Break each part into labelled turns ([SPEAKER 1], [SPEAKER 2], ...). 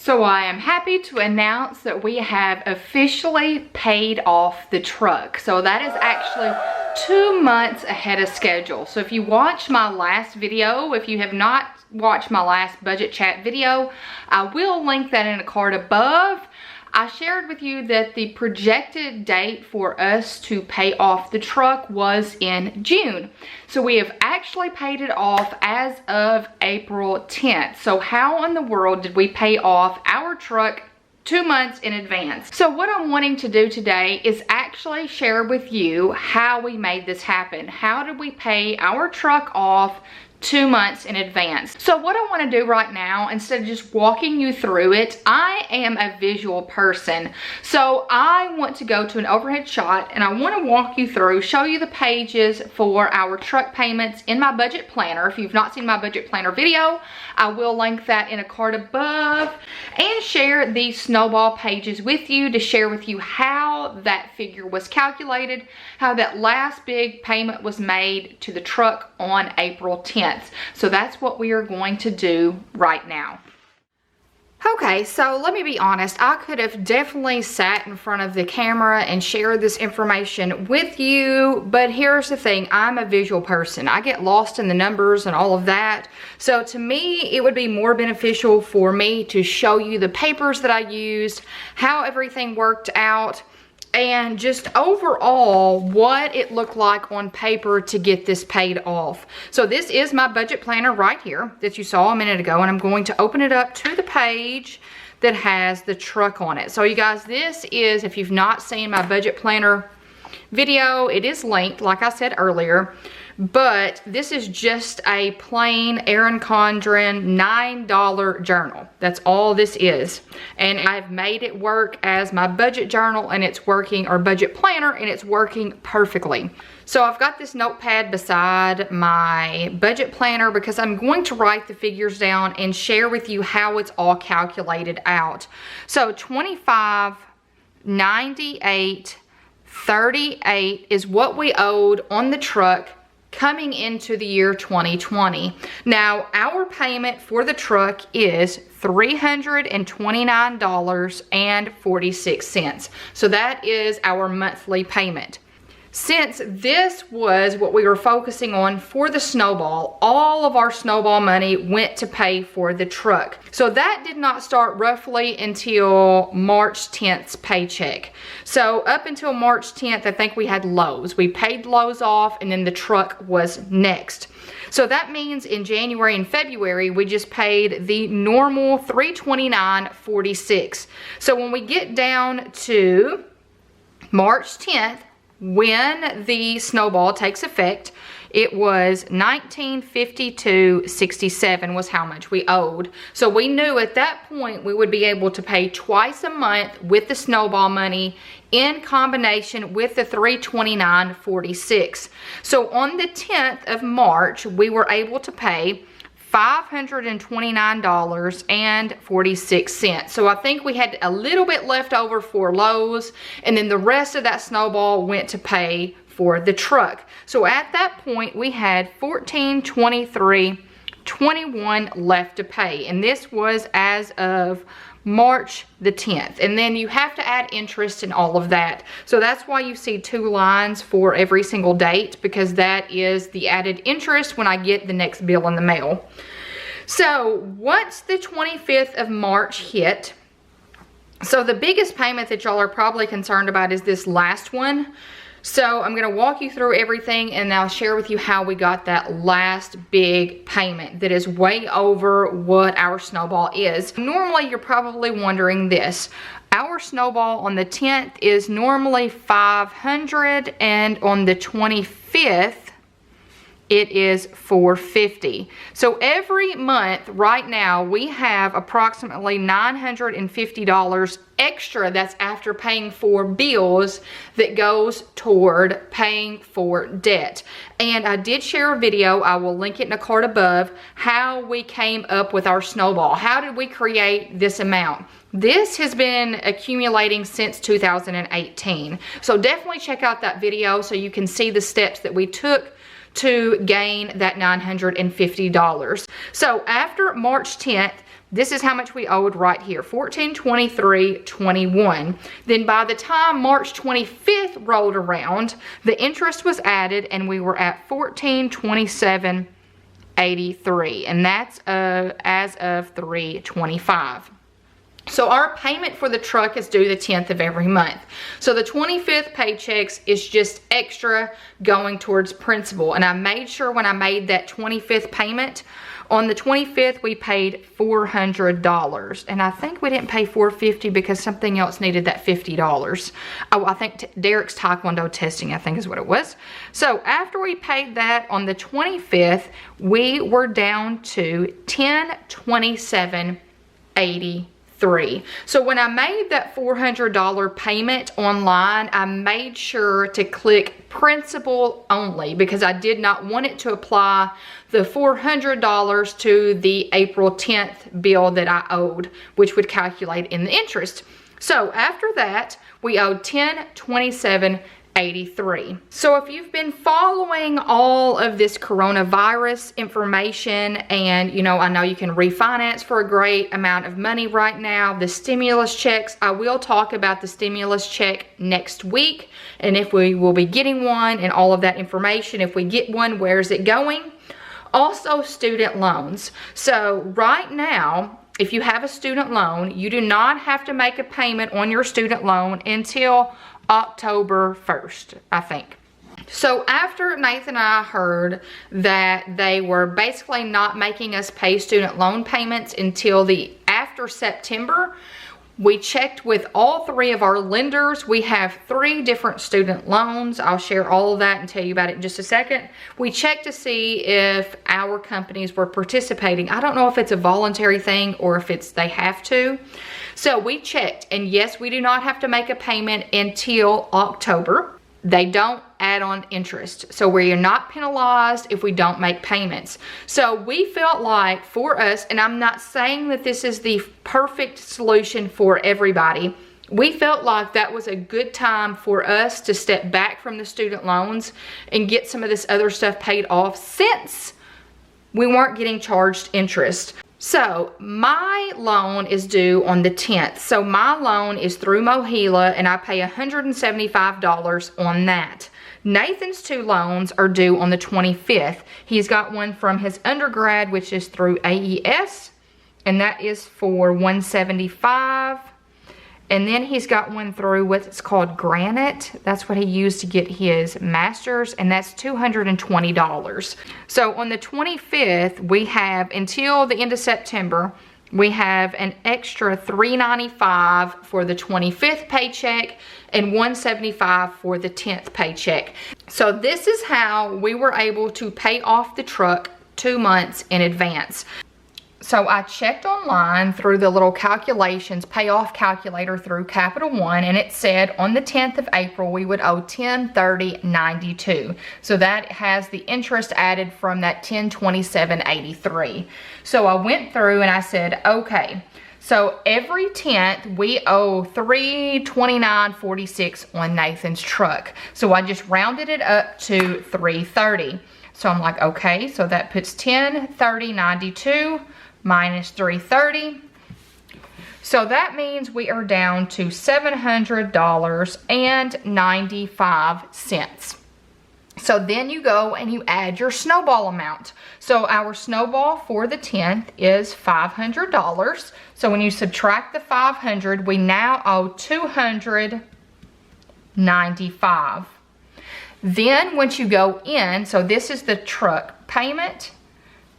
[SPEAKER 1] So I am happy to announce that we have officially paid off the truck. So that is actually 2 months ahead of schedule. So if you watched my last video, if you have not watched my last budget chat video, I will link that in a card above. I shared with you that the projected date for us to pay off the truck was in June. So we have actually paid it off as of April 10th. So how in the world did we pay off our truck 2 months in advance? So what I'm wanting to do today is actually share with you how we made this happen. How did we pay our truck off 2 months in advance? So what I want to do right now, instead of just walking you through it, I am a visual person. So I want to go to an overhead shot and I want to walk you through, show you the pages for our truck payments in my budget planner. If you've not seen my budget planner video, I will link that in a card above, and share the Snowball pages with you to share with you how that figure was calculated, how that last big payment was made to the truck on April 10th. So that's what we are going to do right now. Okay, so let me be honest, I could have definitely sat in front of the camera and shared this information with you, but here's the thing, I'm a visual person. I get lost in the numbers and all of that. So to me, it would be more beneficial for me to show you the papers that I used, how everything worked out, and just overall what it looked like on paper to get this paid off. So this is my budget planner right here that you saw a minute ago, and I'm going to open it up to the page that has the truck on it. So you guys, this is, if you've not seen my budget planner video, it is linked like I said earlier, but this is just a plain Erin Condren $9 journal. That's all this is. And I've made it work as my budget journal, and it's working, or budget planner, and it's working perfectly. So I've got this notepad beside my budget planner because I'm going to write the figures down and share with you how it's all calculated out. So 25, 98, 38 is what we owed on the truck coming into the year 2020. Now, our payment for the truck is $329.46. So that is our monthly payment. Since this was what we were focusing on for the Snowball, all of our Snowball money went to pay for the truck. So that did not start roughly until March 10th's paycheck. So up until March 10th, I think we had Lowe's. We paid Lowe's off, and then the truck was next. So that means in January and February, we just paid the normal $329.46. So when we get down to March 10th, when the Snowball takes effect, it was $1952.67 was how much we owed. So we knew at that point we would be able to pay twice a month with the Snowball money in combination with the $329.46. So on the 10th of March, we were able to pay $529.46. So I think we had a little bit left over for Lowe's, and then the rest of that Snowball went to pay for the truck. So at that point, we had $1423.21 left to pay, and this was as of March the 10th. And then you have to add interest and all of that. So that's why you see 2 lines for every single date, because that is the added interest when I get the next bill in the mail. So once the 25th of March hit, so the biggest payment that y'all are probably concerned about is this last one. So I'm going to walk you through everything, and I'll share with you how we got that last big payment that is way over what our Snowball is. Normally, you're probably wondering this. Our Snowball on the 10th is normally $500, and on the 25th, it is $450. So every month right now we have approximately $950 extra. That's after paying for bills that goes toward paying for debt. And I did share a video, I will link it in a card above, how we came up with our Snowball. How did we create this amount? This has been accumulating since 2018. So definitely check out that video so you can see the steps that we took to gain that $950. So after March 10th, this is how much we owed right here, $1423.21. Then by the time March 25th rolled around, the interest was added and we were at $1427.83, and that's as of 3/25. So our payment for the truck is due the 10th of every month. So the 25th paychecks is just extra going towards principal. And I made sure when I made that 25th payment, on the 25th we paid $400. And I think we didn't pay $450 because something else needed that $50. Oh, I think Derek's Taekwondo testing, I think is what it was. So after we paid that on the 25th, we were down to $1027.83. So when I made that $400 payment online, I made sure to click principal only because I did not want it to apply the $400 to the April 10th bill that I owed, which would calculate in the interest. So after that, we owed $1027.83. So if you've been following all of this coronavirus information, and you know, I know you can refinance for a great amount of money right now, the stimulus checks, I will talk about the stimulus check next week, and if we will be getting one and all of that information. If we get one, where's it going? Also student loans. So right now, if you have a student loan, you do not have to make a payment on your student loan until October 1st, I think. So after Nathan and I heard that they were basically not making us pay student loan payments until after September, we checked with all three of our lenders. We have 3 different student loans. I'll share all of that and tell you about it in just a second. We checked to see if our companies were participating. I don't know if it's a voluntary thing or if they have to. So we checked, and yes, we do not have to make a payment until October. They don't add on interest. So we are not penalized if we don't make payments. So we felt like for us, and I'm not saying that this is the perfect solution for everybody, we felt like that was a good time for us to step back from the student loans and get some of this other stuff paid off since we weren't getting charged interest. So my loan is due on the 10th. So my loan is through Mohila and I pay $175 on that. Nathan's 2 loans are due on the 25th. He's got one from his undergrad, which is through AES, and that is for $175. And then he's got one through what's called Granite. That's what he used to get his master's, and that's $220. So on the 25th, we have until the end of September, we have an extra $395 for the 25th paycheck and $175 for the 10th paycheck. So this is how we were able to pay off the truck 2 months in advance. So I checked online through the little calculations, payoff calculator through Capital One, and it said on the 10th of April we would owe $1030.92. So that has the interest added from that $1027.83. So I went through and I said, okay, so every 10th we owe $329.46 on Nathan's truck. So I just rounded it up to $330. So I'm like, okay, so that puts $1030.92 minus $330. So that means we are down to $700.95. So then you go and you add your snowball amount. So our snowball for the 10th is $500. So when you subtract the $500, we now owe $295. Then once you go in, so this is the truck payment,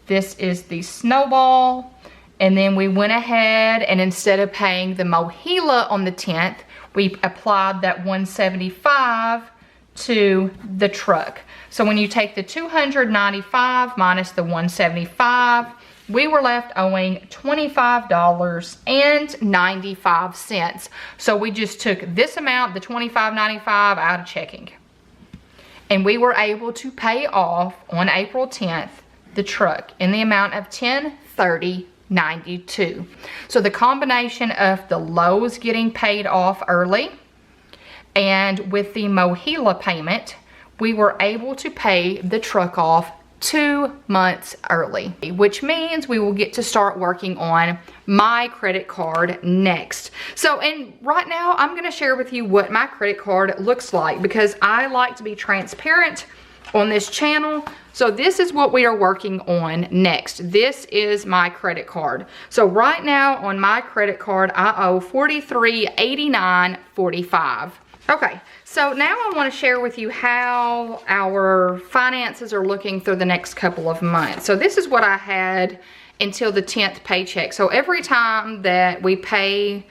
[SPEAKER 1] this is the snowball, and then we went ahead and instead of paying the Mohila on the 10th, we applied that $175 to the truck. So when you take the $295 minus the $175, we were left owing $25.95. So we just took this amount, the $25.95, out of checking. And we were able to pay off on April 10th the truck in the amount of $1030.92. So the combination of the Lowe's getting paid off early and with the Mohila payment, we were able to pay the truck off 2 months early, which means we will get to start working on my credit card next. So, and right now I'm gonna share with you what my credit card looks like, because I like to be transparent on this channel. So this is what we are working on next. This is my credit card. So right now on my credit card, I owe $43.89.45. Okay, so now I want to share with you how our finances are looking through the next couple of months. So this is what I had until the 10th paycheck. So every time that we pay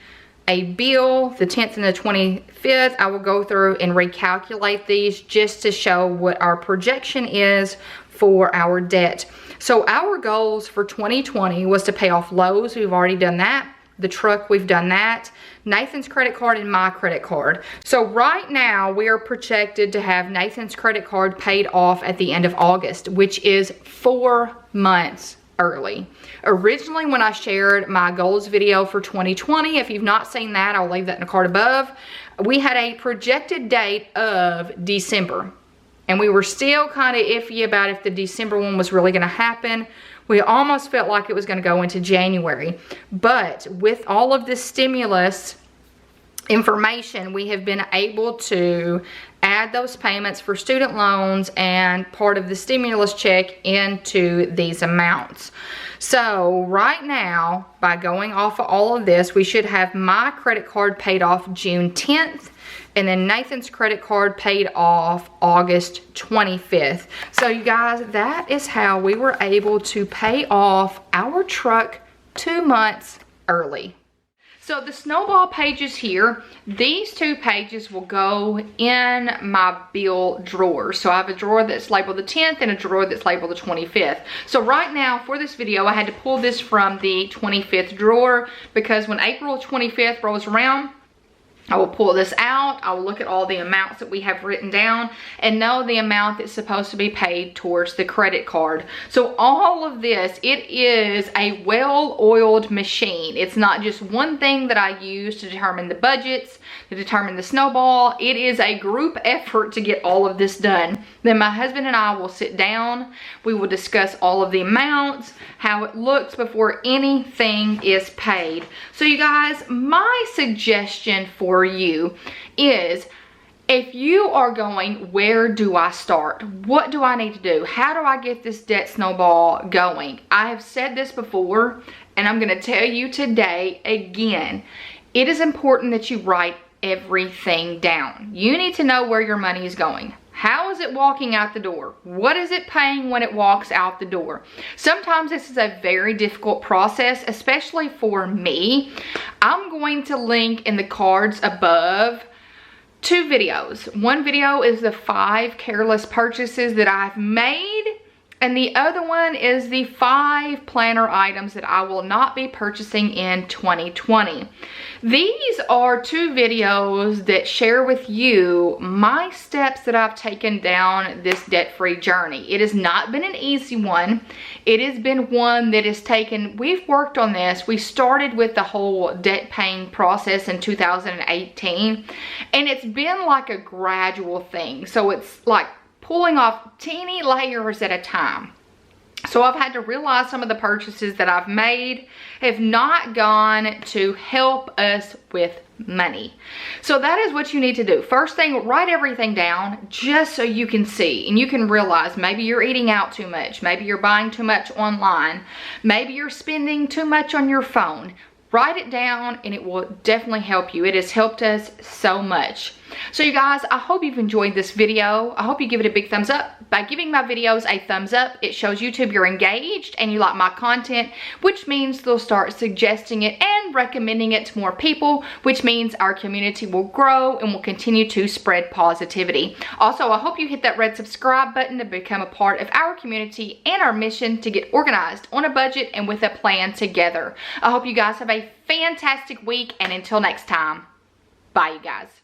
[SPEAKER 1] a bill, the 10th and the 25th, I will go through and recalculate these just to show what our projection is for our debt. So our goals for 2020 was to pay off Lowe's. We've already done that. The truck, we've done that. Nathan's credit card and my credit card. So right now we are projected to have Nathan's credit card paid off at the end of August, which is 4 months early. Originally, when I shared my goals video for 2020, if you've not seen that, I'll leave that in the card above, we had a projected date of December. And we were still kind of iffy about if the December one was really going to happen. We almost felt like it was going to go into January. But with all of this stimulus information, we have been able to add those payments for student loans and part of the stimulus check into these amounts. So right now, by going off of all of this, we should have my credit card paid off June 10th. And then Nathan's credit card paid off August 25th. So you guys, that is how we were able to pay off our truck 2 months early. So the Snowball pages here, these 2 pages will go in my bill drawer. So I have a drawer that's labeled the 10th and a drawer that's labeled the 25th. So right now for this video, I had to pull this from the 25th drawer, because when April 25th rolls around, I will pull this out. I will look at all the amounts that we have written down and know the amount that's supposed to be paid towards the credit card. So all of this, it is a well-oiled machine. It's not just one thing that I use to determine the budgets, to determine the Snowball. It is a group effort to get all of this done. Then my husband and I will sit down. We will discuss all of the amounts, how it looks before anything is paid. So you guys, my suggestion for you is, if you are going, where do I start? What do I need to do? How do I get this debt snowball going? I have said this before, and I'm going to tell you today again. It is important that you write everything down. You need to know where your money is going. How is it walking out the door? What is it paying when it walks out the door? Sometimes this is a very difficult process, especially for me. I'm going to link in the cards above 2 videos. One video is the 5 careless purchases that I've made, and the other one is the 5 planner items that I will not be purchasing in 2020. These are 2 videos that share with you my steps that I've taken down this debt-free journey. It has not been an easy one. It has been one that has taken, we've worked on this. We started with the whole debt paying process in 2018, and it's been like a gradual thing. So it's like pulling off teeny layers at a time. So I've had to realize some of the purchases that I've made have not gone to help us with money. So that is what you need to do. First thing, write everything down just so you can see and you can realize maybe you're eating out too much. Maybe you're buying too much online. Maybe you're spending too much on your phone. Write it down and it will definitely help you. It has helped us so much. So you guys, I hope you've enjoyed this video. I hope you give it a big thumbs up. By giving my videos a thumbs up, it shows YouTube you're engaged and you like my content, which means they'll start suggesting it and recommending it to more people, which means our community will grow and will continue to spread positivity. Also, I hope you hit that red subscribe button to become a part of our community and our mission to get organized on a budget and with a plan together. I hope you guys have a fantastic week, and until next time, bye you guys.